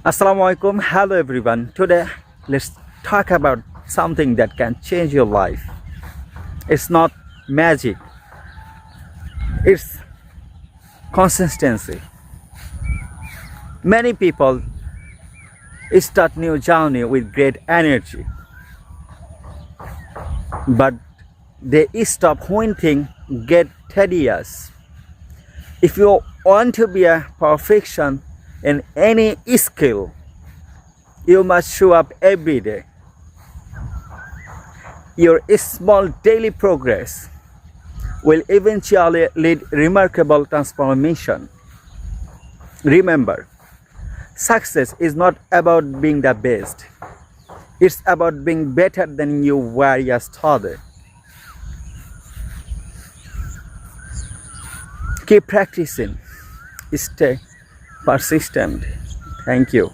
Assalamu alaikum. Hello everyone. Today let's talk about something that can change your life. It's not magic. It's consistency. Many people start new journey with great energy, but they stop when things get tedious. If you want to be a perfection in any skill, you must show up every day. Your small daily progress will eventually lead remarkable transformation. Remember, success is not about being the best. It's about being better than you were yesterday. Keep practicing. Stay persistent. Thank you.